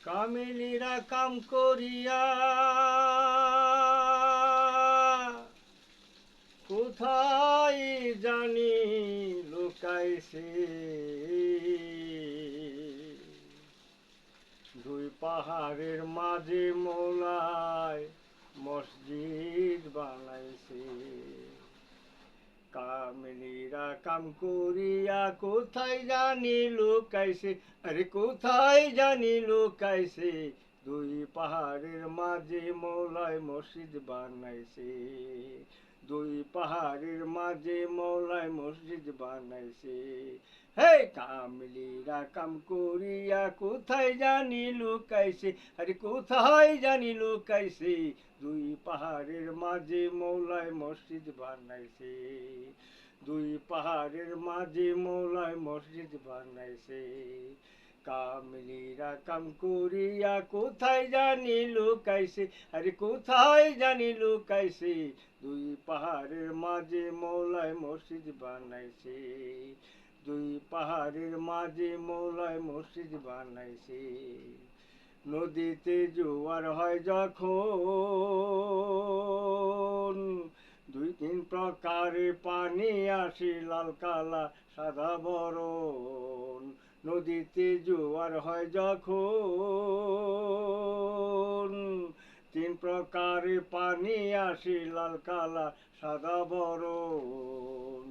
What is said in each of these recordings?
কামিনীরা কাম করিয়া কোথায় জানি লুকাইছে, দুই পাহাড়ের মাঝে মৌলায় মসজিদ বানাইছে। কামিনীরা কাম করিয়া কোথায় জানি লুকাইছে, আরে কোথায় জানি লুকাইছে, দুই পাহাড়ের মাঝে মৌলায় মসজিদ বানাইছে। দুই পাহাড়ের মাঝে মৌলায় মসজিদ বানাইছে। হে কামলিরা কাম করিয়া কোথায় জানি লুকাইছে, আরে কোথায় জানি লুকাইছে, দুই পাহাড়ের মাঝে মৌলায় মসজিদ বানাইছে। দুই পাহাড়ের মাঝে মৌলায় মসজিদ বানাইছে। কামলিরা কাম করিয়া কোথায় জানি লুকাইছে, আরে কোথায় জানি লুকাইছে, দুই পাহাড়ের মাঝে মৌলায় মসজিদ বানাইছে। দুই পাহাড়ের মাঝে মৌলায় মসজিদ বানাইছে। নদীতে জোয়ার হয় যখন, দুই তিন প্রকারে পানি আসে, লাল কালা সাদা বরণ। নদীতে জোয়ার হয় যখন, তিন প্রকারে পানি আসে, লাল কালা সাদা বরণ।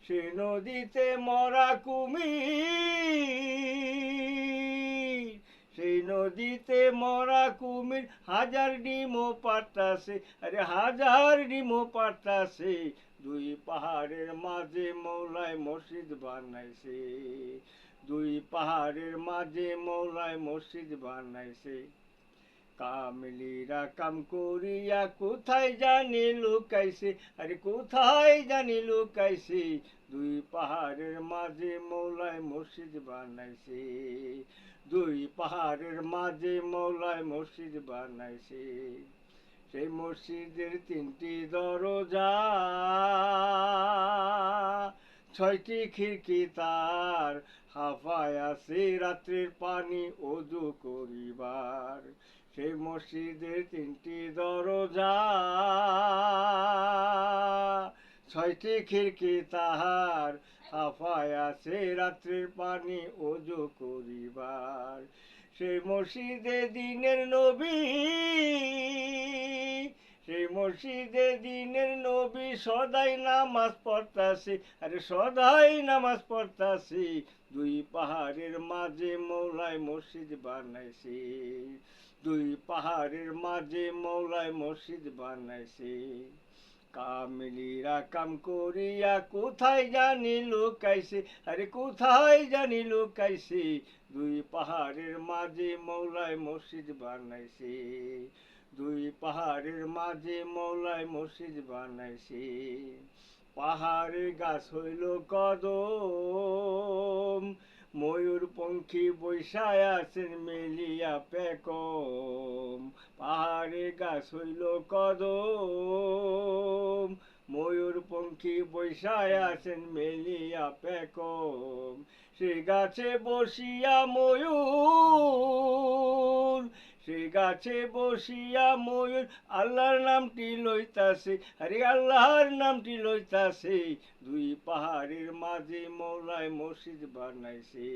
সে নদীতে মরা কুমির, সেই নদীতে মরা কুমির হাজার ডিমও পাঠাছে, আরে হাজার ডিমও পাঠাছে, দুই পাহাড়ের মাঝে মৌলায় মসজিদ বানাইছে। দুই পাহাড়ের মাঝে মৌলায় মসজিদ বানাইছে। কামলিরা কাম করিয়া কোথায় জানি লুকাইছে, আরে কোথায় জানি লুকাইছে, দুই পাহাড়ের মাঝে মৌলায় মসজিদ বানাইছে। দুই পাহাড়ের মাঝে মৌলায় মসজিদ বানাইছে। সেই মসজিদের তিনটি দরজা, ছয়টি খিড়কি তার, হাফায় আছে রাত্রির পানি ওযু করিবার। সেই মসজিদের তিনটি দরজা, ছয়টি খিড়কি তাহার, হাফায় আছে রাত্রির পানি ওযু করিবার। সেই মসজিদে দিনের নবী, সেই মসজিদে দিনের নবী সদাই নামাজ পড়তাছে, আরে সদাই নামাজ পড়তাছে, দুই পাহাড়ের মাঝে মৌলায় মসজিদ বানাইছে। দুই পাহাড়ের মাঝে মৌলায় মসজিদ বানাইছে। কামলিরা কাম করিয়া কোথায় জানি লুকাইছে, আরে কোথায় জানি লুকাইছে, দুই পাহাড়ের মাঝে মৌলায় মসজিদ বানাইছে। দুই পাহাড়ের মাঝে মৌলায় মসজিদ বানাইছে। পাহাড়ের গাছ হইল কদম, ময়ূর পঙ্খী বৈশায় আছেন মেলিয়া পেকম। পাহাড়ের গাছ হইল কদম, ময়ূর পঙ্খী বৈশায় আছেন মেলিয়া পেকম। সে গাছে বসিয়া ময়ূর, সে গাছে বসিয়া ময়ূর আল্লাহর নামটি লইতাছে, আরে আল্লাহর নামটি লইতাছে, দুই পাহাড়ের মাঝে মৌলায় মসজিদ বানাইছে।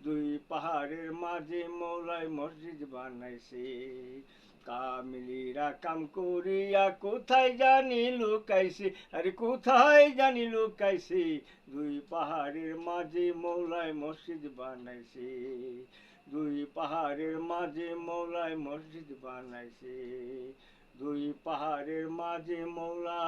দুই পাহাড়ের মাঝে মৌলায় মসজিদ বানাইছে। কামলিরা কাম করিয়া কোথায় জানি লুকাইছে, আরে কোথায় জানি লুকাইছে, দুই পাহাড়ের মাঝে মৌলায় মসজিদ বানাইছে। দুই পাহাড়ের মাঝে মৌলায় মসজিদ বানাইছে। দুই পাহাড়ের মাঝে মৌলা